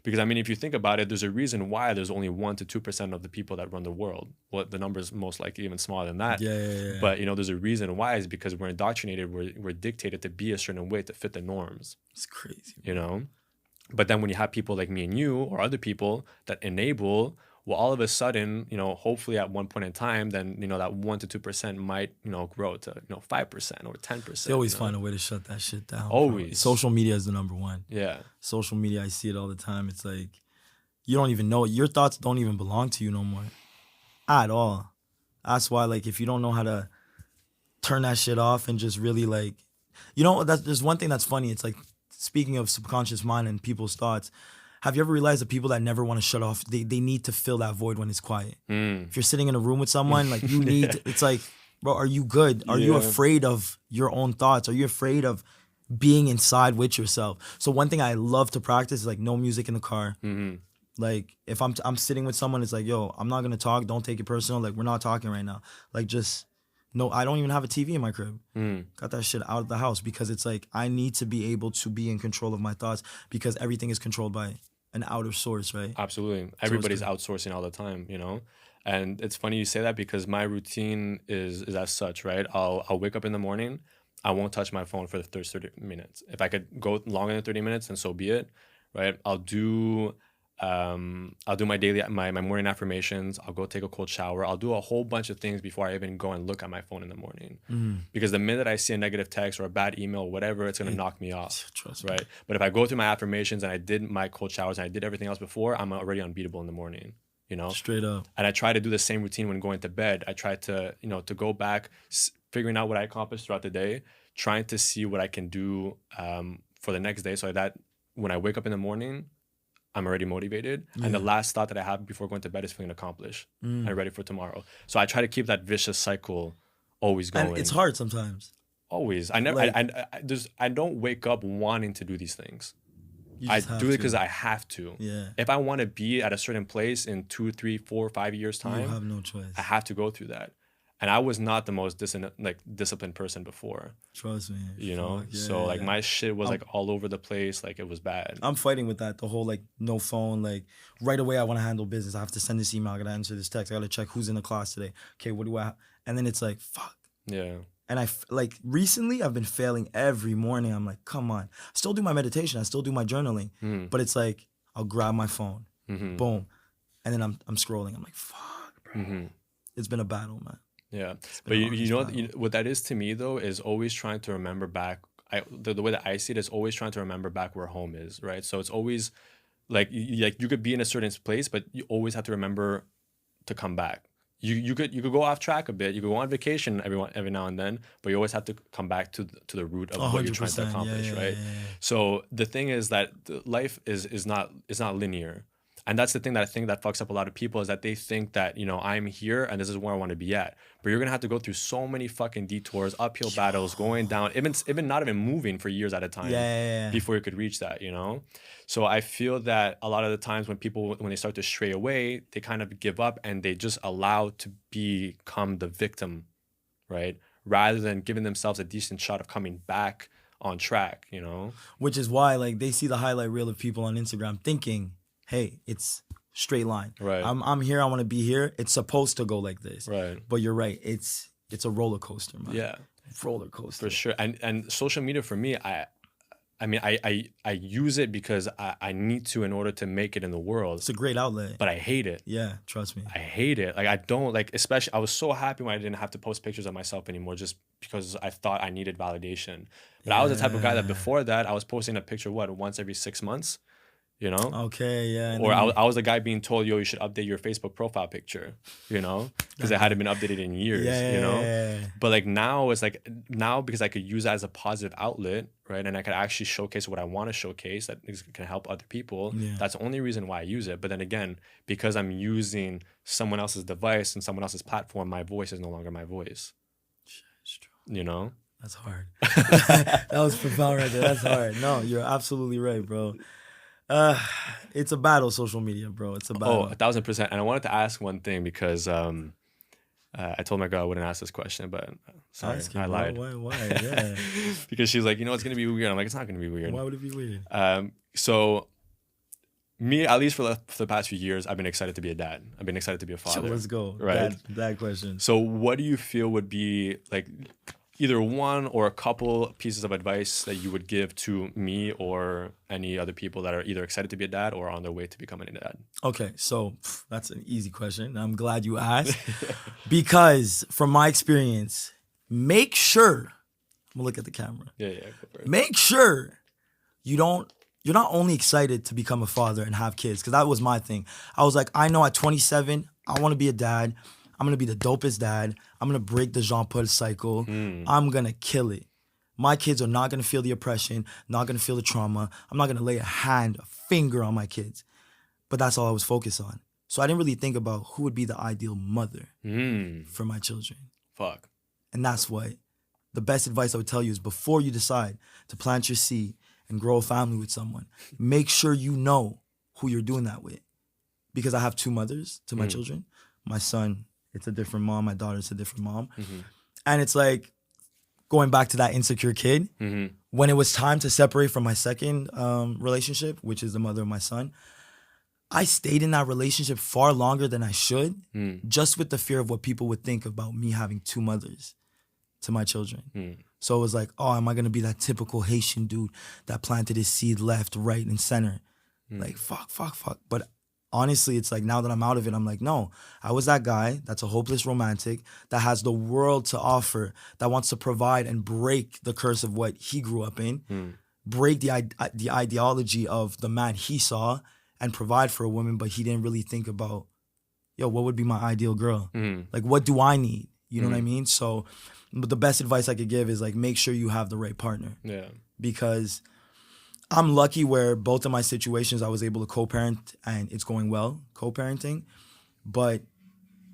Because I mean, if you think about it, there's a reason why there's only 1% to 2% of the people that run the world. Well, the number is most likely even smaller than that. But you know, there's a reason why is because we're indoctrinated. We're dictated to be a certain way to fit the norms. It's crazy, you know. But then when you have people like me and you or other people that enable Well, all of a sudden, hopefully at one point in time, then, that 1 to 2% might, grow to, 5% or 10%. They always find a way to shut that shit down. Always. Bro. Social media is the number one. Yeah. Social media, I see it all the time. It's like, you don't even know it. Your thoughts don't even belong to you no more. At all. That's why, like, if you don't know how to turn that shit off and just really, like, there's one thing that's funny. It's like, speaking of subconscious mind and people's thoughts, have you ever realized that people that never want to shut off, they need to fill that void when it's quiet? If you're sitting in a room with someone, like, you need to, it's like, bro, are you good? Are you afraid of your own thoughts? Are you afraid of being inside with yourself? So one thing I love to practice is, like, no music in the car. Like, if I'm sitting with someone, it's like, yo, I'm not going to talk. Don't take it personal. Like, we're not talking right now. Like, just, no, I don't even have a TV in my crib. Got that shit out of the house, because it's like, I need to be able to be in control of my thoughts, because everything is controlled by an outer source, right? Absolutely. Everybody's outsourcing all the time, And it's funny you say that, because my routine is as such, right? I'll wake up in the morning. I won't touch my phone for the first 30 minutes. If I could go longer than 30 minutes, then so be it, right? I'll do my daily, my morning affirmations. I'll go take a cold shower. I'll do a whole bunch of things before I even go and look at my phone in the morning. Because the minute I see a negative text or a bad email, whatever, it's going to knock me off. Trust right? me. But if I go through my affirmations and I did my cold showers and I did everything else before, I'm already unbeatable in the morning, Straight up. And I try to do the same routine when going to bed. I try to, to go back, figuring out what I accomplished throughout the day, trying to see what I can do for the next day, so that when I wake up in the morning, I'm already motivated. And the last thought that I have before going to bed is feeling accomplished and ready for tomorrow. So I try to keep that vicious cycle always going. And it's hard sometimes. Always. I never, I don't wake up wanting to do these things. I do it because I have to. Yeah. If I want to be at a certain place in 2, 3, 4, 5 years time, you have no choice. I have to go through that. And I was not the most disciplined person before. Trust me. So my shit was like all over the place. Like, it was bad. I'm fighting with that. The whole, like, no phone. Like, right away I want to handle business. I have to send this email. I got to answer this text. I got to check who's in the class today. Okay, what do I have? And then it's like, fuck. Yeah. And recently I've been failing every morning. I'm like, come on. I still do my meditation. I still do my journaling. But it's like, I'll grab my phone. Boom. And then I'm scrolling. I'm like, fuck, bro. It's been a battle, man. Yeah. But you know what that is to me, though, is always trying to remember back. The way that I see it is always trying to remember back where home is, right? So it's always like you could be in a certain place, but you always have to remember to come back. You could go off track a bit. You could go on vacation every now and then, but you always have to come back to the root of what you're trying to accomplish, right? Yeah. So the thing is that life is not linear. And that's the thing that I think that fucks up a lot of people, is that they think that, I'm here and this is where I want to be at. But you're going to have to go through so many fucking detours, uphill battles, going down, even not even moving for years at a time before you could reach that, So I feel that a lot of the times when they start to stray away, they kind of give up and they just allow to become the victim, right? Rather than giving themselves a decent shot of coming back on track, Which is why, like, they see the highlight reel of people on Instagram thinking, hey, it's straight line. Right. I'm here. I want to be here. It's supposed to go like this. Right. But you're right. It's a roller coaster, man. Yeah. Roller coaster. For sure. And social media for me, I use it because I need to in order to make it in the world. It's a great outlet. But I hate it. Yeah, trust me. I hate it. Like, I don't like, especially I was so happy when I didn't have to post pictures of myself anymore, just because I thought I needed validation. But I was the type of guy that before that I was posting a picture once every 6 months. Okay, yeah. Or I was the guy being told, yo, you should update your Facebook profile picture, because it hadn't been updated in years, Yeah. But like now it's like, because I could use that as a positive outlet, right? And I could actually showcase what I want to showcase that can help other people. Yeah. That's the only reason why I use it. But then again, because I'm using someone else's device and someone else's platform, my voice is no longer my voice. It's true. That's hard. That was profound right there. That's hard. No, you're absolutely right, bro. It's a battle, social media, bro. It's a battle. 1,000%. And I wanted to ask one thing because I told my girl I wouldn't ask this question, but sorry, I lied. Why? Yeah. Because she's like, it's going to be weird. I'm like, it's not going to be weird. Why would it be weird? So me, at least for the past few years, I've been excited to be a dad. I've been excited to be a father. So let's go. Right? Dad question. So what do you feel would be like, either one or a couple pieces of advice that you would give to me or any other people that are either excited to be a dad or on their way to becoming a dad? Okay, so that's an easy question. I'm glad you asked because from my experience, make sure, I'm gonna look at the camera. Yeah, go for it. Make sure you're not only excited to become a father and have kids, because that was my thing. I was like, I know at 27, I want to be a dad. I'm going to be the dopest dad. I'm going to break the Jean-Paul cycle. I'm going to kill it. My kids are not going to feel the oppression, not going to feel the trauma. I'm not going to lay a finger on my kids. But that's all I was focused on. So I didn't really think about who would be the ideal mother for my children. Fuck. And that's why the best advice I would tell you is before you decide to plant your seed and grow a family with someone, make sure you know who you're doing that with. Because I have 2 mothers to my children. My son, it's a different mom. My daughter, it's a different mom. And it's like going back to that insecure kid. When it was time to separate from my second relationship, which is the mother of my son, I stayed in that relationship far longer than I should, just with the fear of what people would think about me having 2 mothers to my children. So it was like, oh, am I going to be that typical Haitian dude that planted his seed left, right, and center? Like, fuck. But honestly, it's like now that I'm out of it, I'm like, no, I was that guy that's a hopeless romantic that has the world to offer, that wants to provide and break the curse of what he grew up in, break the ideology of the man he saw and provide for a woman, but he didn't really think about, yo, what would be my ideal girl? Like, what do I need? You know what I mean? So but the best advice I could give is like, make sure you have the right partner. Yeah. Because I'm lucky where both of my situations I was able to co-parent and it's going well, co-parenting. But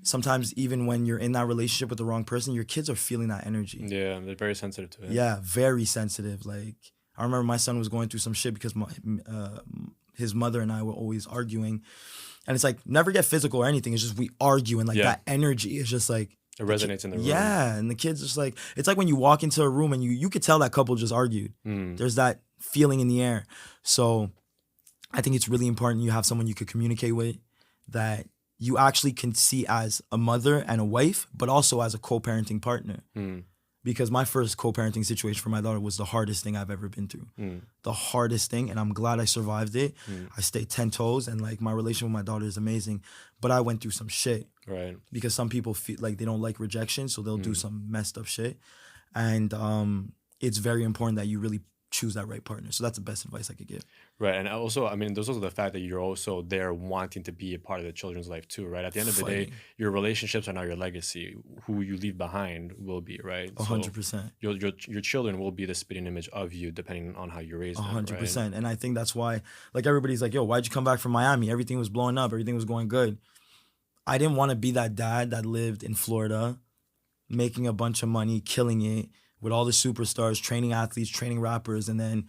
sometimes even when you're in that relationship with the wrong person, your kids are feeling that energy. Yeah, they're very sensitive to it. Yeah, very sensitive. Like, I remember my son was going through some shit because his mother and I were always arguing. And it's like, never get physical or anything. It's just we argue and like that energy is just like, it resonates in the room. Yeah, and the kids just like, it's like when you walk into a room and you could tell that couple just argued. There's that feeling in the air. So I think it's really important you have someone you could communicate with that you actually can see as a mother and a wife, but also as a co-parenting partner. Because my first co-parenting situation for my daughter was the hardest thing I've ever been through. The hardest thing, and I'm glad I survived it. I stayed 10 toes, and like my relationship with my daughter is amazing. But I went through some shit. Right. Because some people feel like they don't like rejection, so they'll do some messed up shit. And it's very important that you really choose that right partner. So that's the best advice I could give. Right. And also, I mean, there's also the fact that you're also there wanting to be a part of the children's life too, right? At the end of the day, your relationships are not your legacy. Who you leave behind will be, right? 100%. So your children will be the spitting image of you depending on how you raise them, 100%. Right? And I think that's why, like, everybody's like, yo, why'd you come back from Miami? Everything was blowing up. Everything was going good. I didn't want to be that dad that lived in Florida, making a bunch of money, killing it, with all the superstars, training athletes, training rappers, and then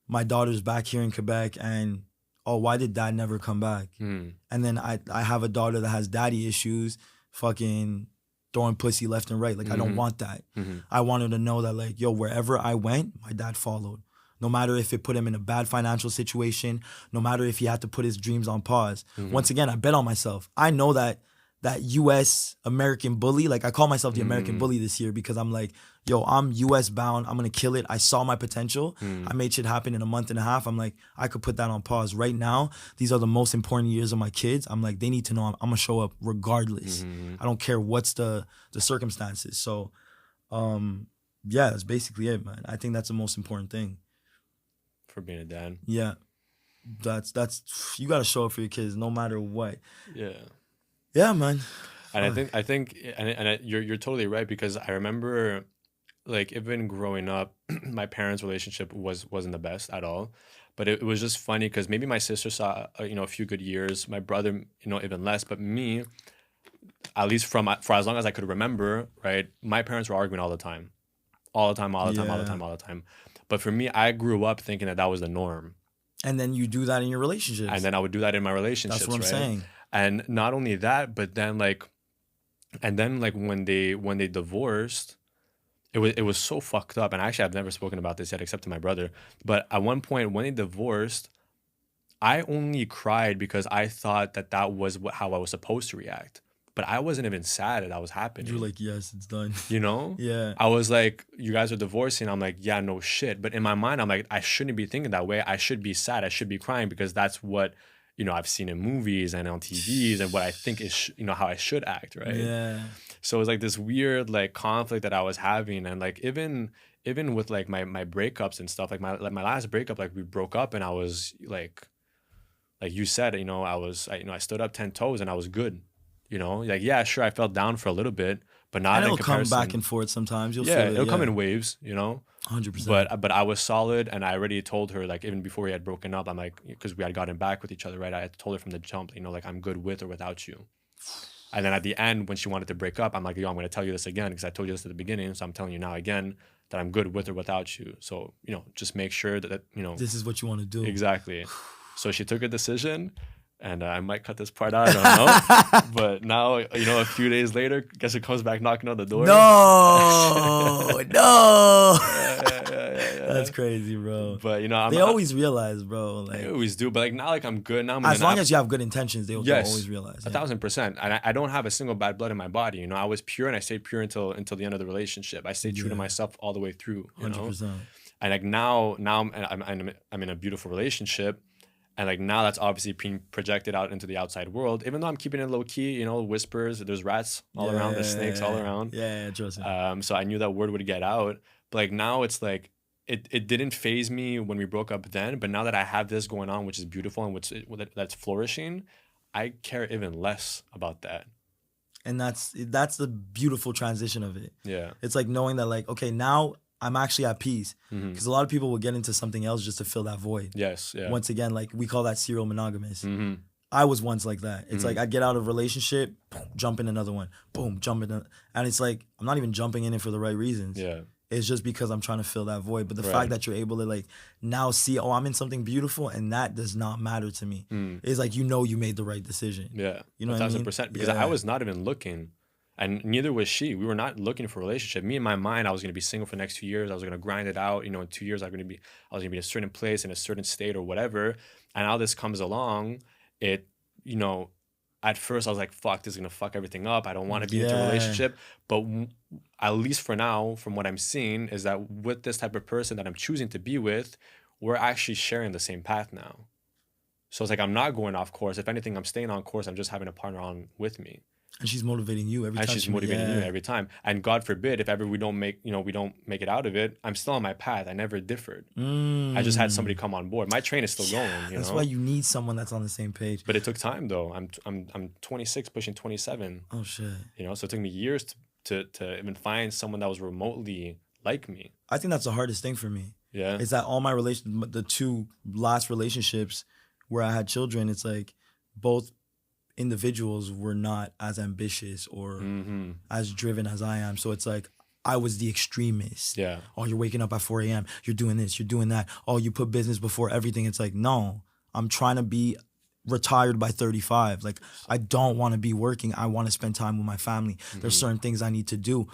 my daughter's back here in Quebec, and why did dad never come back? And then I have a daughter that has daddy issues, fucking throwing pussy left and right. Like, I don't want that. I want her to know that, like, yo, wherever I went, my dad followed. No matter if it put him in a bad financial situation, no matter if he had to put his dreams on pause. Once again, I bet on myself. I know that U.S. American bully, like, I call myself the American bully this year because I'm like, yo, I'm U.S. bound. I'm going to kill it. I saw my potential. I made shit happen in a month and a half. I'm like, I could put that on pause. Right now, these are the most important years of my kids. I'm like, they need to know I'm going to show up regardless. I don't care what's the circumstances. So, yeah, that's basically it, man. I think that's the most important thing. For being a dad. Yeah. That's you got to show up for your kids no matter what. Yeah. Yeah, man. And I think you're totally right, because I remember, like, even growing up, my parents' relationship wasn't the best at all, but it was just funny because maybe my sister saw a few good years, my brother even less, but me, at least for as long as I could remember, right, my parents were arguing all the time. But for me, I grew up thinking that was the norm. And then you do that in your relationships. And then I would do that in my relationships. That's what I'm saying. And not only that, but then when they divorced, it was so fucked up. And actually, I've never spoken about this yet, except to my brother. But at one point, when they divorced, I only cried because I thought that was how I was supposed to react. But I wasn't even sad that that was happening. You're like, yes, it's done. You know? Yeah. I was like, you guys are divorcing. I'm like, yeah, no shit. But in my mind, I'm like, I shouldn't be thinking that way. I should be sad. I should be crying because that's what, you know, I've seen in movies and on TVs and what I think is, you know, how I should act, right? Yeah. So it was like this weird like conflict that I was having. And like even with like my breakups and stuff, like my last breakup, like we broke up and I was like you said, you know, I stood up 10 toes and I was good. You know, like, yeah, sure, I fell down for a little bit, but not in comparison. It'll come back and forth sometimes. You'll yeah, feel it, it'll come in waves, you know? 100%. But I was solid, and I already told her, like, even before we had broken up, I'm like, because we had gotten back with each other, right? I had told her from the jump, you know, like, I'm good with or without you. And then at the end, when she wanted to break up, I'm like, yo, I'm going to tell you this again, because I told you this at the beginning, so I'm telling you now again that I'm good with or without you. So, you know, just make sure that you know. This is what you want to do. Exactly. So she took a decision. And I might cut this part out, I don't know. But now, you know, a few days later, guess who comes back knocking on the door? No, no. Yeah. That's crazy, bro. But, you know, they always realize, bro. Like, they always do. But, like, now, like, I'm good now. As long as you have good intentions, they'll always realize. 1,000%. And I don't have a single bad blood in my body. You know, I was pure and I stayed pure until the end of the relationship. I stayed true to myself all the way through. You 100%. Know? And, like, now I'm in a beautiful relationship. And like now that's obviously being projected out into the outside world, even though I'm keeping it low key, you know, whispers, there's rats all around, there's snakes all around. Yeah, trust me. So I knew that word would get out. But like now it's like, it didn't faze me when we broke up then, but now that I have this going on, which is beautiful and that's flourishing, I care even less about that. And that's the beautiful transition of it. Yeah. It's like knowing that like, okay, now I'm actually at peace, because a lot of people will get into something else just to fill that void. Yes, yeah. Once again, like we call that serial monogamous. Mm-hmm. I was once like that. It's like I'd get out of a relationship, boom, jump in another one, boom, jump in, and it's like I'm not even jumping in it for the right reasons. Yeah, it's just because I'm trying to fill that void. But the fact that you're able to like now see, oh, I'm in something beautiful, and that does not matter to me. It's like you made the right decision. Yeah, you know, 1,000%. Because I was not even looking. And neither was she. We were not looking for a relationship. Me in my mind, I was going to be single for the next 2 years. I was going to grind it out. You know, in 2 years, I was going to be in a certain place, in a certain state or whatever. And now this comes along. It, you know, at first I was like, fuck, this is going to fuck everything up. I don't want to be into a relationship. But at least for now, from what I'm seeing, is that with this type of person that I'm choosing to be with, we're actually sharing the same path now. So it's like, I'm not going off course. If anything, I'm staying on course. I'm just having a partner on with me. And she's motivating you every time. And she's motivating you every time. And God forbid, if ever we don't make it out of it, I'm still on my path. I never differed. I just had somebody come on board. My train is still going. That's why you need someone that's on the same page. But it took time though. I'm 26, pushing 27. Oh shit. You know, so it took me years to even find someone that was remotely like me. I think that's the hardest thing for me. Yeah. Is that all my the two last relationships where I had children, it's like both individuals were not as ambitious or as driven as I am. So it's like I was the extremist. Yeah. Oh, you're waking up at 4 a.m. You're doing this. You're doing that. Oh, you put business before everything. It's like, no, I'm trying to be retired by 35. Like, I don't want to be working. I want to spend time with my family. There's certain things I need to do.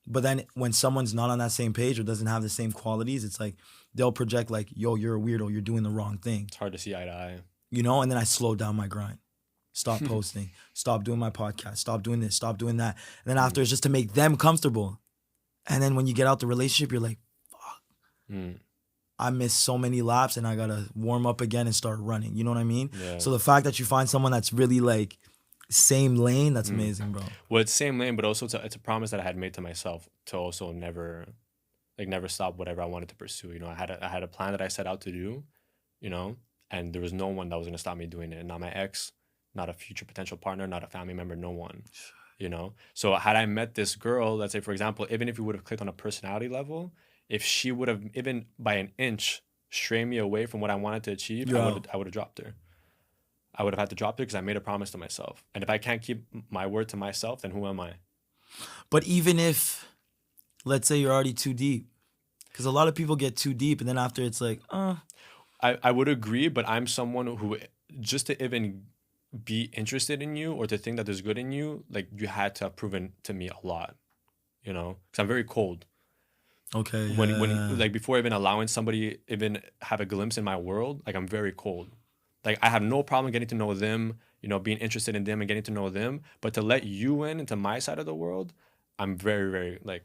But then when someone's not on that same page or doesn't have the same qualities, it's like they'll project like, yo, you're a weirdo. You're doing the wrong thing. It's hard to see eye to eye. You know, and then I slow down my grind. Stop posting. Stop doing my podcast. Stop doing this. Stop doing that. And then after, it's just to make them comfortable. And then when you get out the relationship, you're like, fuck. I missed so many laps and I got to warm up again and start running. You know what I mean? Yeah. So the fact that you find someone that's really like same lane, that's amazing, bro. Well, it's same lane, but also it's a promise that I had made to myself to also never stop whatever I wanted to pursue. You know, I had a plan that I set out to do, you know, and there was no one that was going to stop me doing it. Not my ex, not a future potential partner, not a family member, no one, you know? So had I met this girl, let's say, for example, even if we would have clicked on a personality level, if she would have, even by an inch, strayed me away from what I wanted to achieve, I would have dropped her. I would have had to drop her because I made a promise to myself. And if I can't keep my word to myself, then who am I? But even if, let's say you're already too deep, because a lot of people get too deep and then after it's like, I would agree, but I'm someone who, just to even be interested in you or to think that there's good in you, like you had to have proven to me a lot, you know, because I'm very cold. Okay. When like before even allowing somebody even have a glimpse in my world, like I'm very cold. Like I have no problem getting to know them, you know, being interested in them and getting to know them. But to let you in into my side of the world, I'm very, very like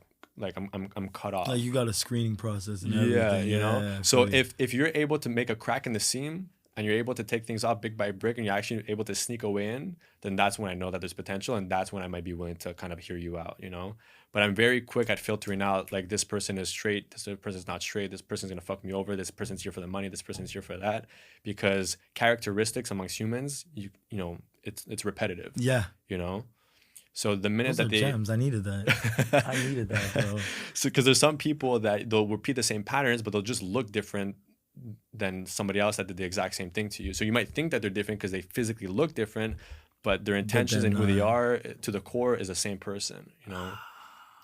I'm cut off. Like you got a screening process and everything. Yeah, you know. Yeah, so if you're able to make a crack in the seam and you're able to take things off brick by brick and you're actually able to sneak a way in, then that's when I know that there's potential, and that's when I might be willing to kind of hear you out, you know. But I'm very quick at filtering out, like, this person is straight, this person's not straight, this person's gonna fuck me over, this person's here for the money, this person's here for that, because characteristics amongst humans, you know, it's repetitive. Yeah. You know. So the minute Those that are they gems, I needed that. I needed that, bro. So because there's some people that they'll repeat the same patterns, but they'll just look different than somebody else that did the exact same thing to you. So you might think that they're different because they physically look different, but their intentions and who they are to the core is the same person. You know,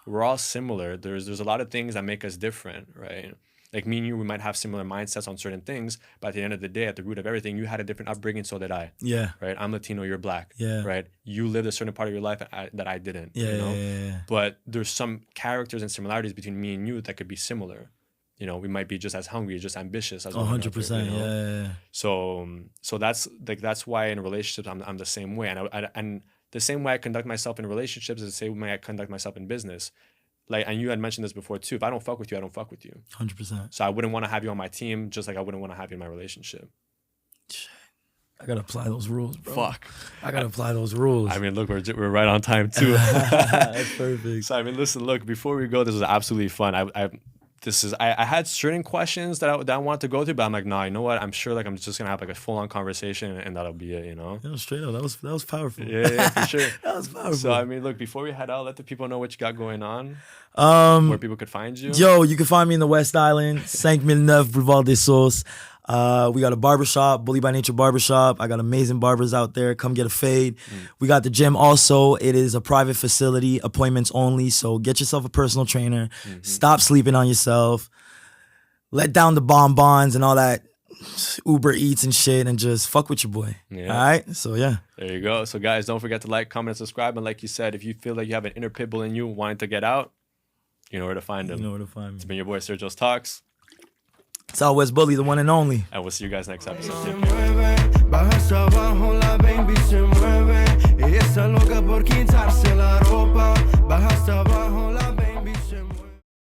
we're all similar. There's a lot of things that make us different, right? Like me and you, we might have similar mindsets on certain things, but at the end of the day, at the root of everything, you had a different upbringing, so did I. Yeah. Right? I'm Latino, you're Black. Yeah. Right? You lived a certain part of your life that I didn't. Yeah, you know? yeah. But there's some characters and similarities between me and you that could be similar. You know, we might be just as hungry, just ambitious as 100%. You know? Yeah. So that's why in relationships I'm the same way, and the same way I conduct myself in relationships is the same way I conduct myself in business. Like, and you had mentioned this before too. If I don't fuck with you, I don't fuck with you. 100%. So I wouldn't want to have you on my team, just like I wouldn't want to have you in my relationship. I gotta apply those rules, bro. Fuck. I gotta apply those rules. I mean, look, we're right on time too. That's perfect. So I mean, listen, look. Before we go, this was absolutely fun. I had certain questions that I wanted to go through, but I'm like, nah, you know what? I'm sure like I'm just gonna have like a full on conversation and that'll be it, you know? Yeah, straight up. That was powerful. Yeah, for sure. That was powerful. So I mean, look, before we head out, let the people know what you got going on. Where people could find you. Yo, you can find me in the West Island, 509 Boulevard des Sauces. We got a barbershop, Bully by Nature Barbershop. I got amazing barbers out there. Come get a fade. We got the gym also. It is a private facility, appointments only. So get yourself a personal trainer. Stop sleeping on yourself. Let down the bonbons and all that Uber Eats and shit and just fuck with your boy. Yeah. All right? So, yeah. There you go. So, guys, don't forget to like, comment, and subscribe. And like you said, if you feel like you have an inner pit bull in you wanting to get out, you know where to find him. You know where to find me. It's been your boy, Sergio's Talks. Southwest Bully, the one and only. And we'll see you guys next episode. Baja abajo, la baby se mueve. Ella está loca por quitarse la ropa. Baja hasta abajo, la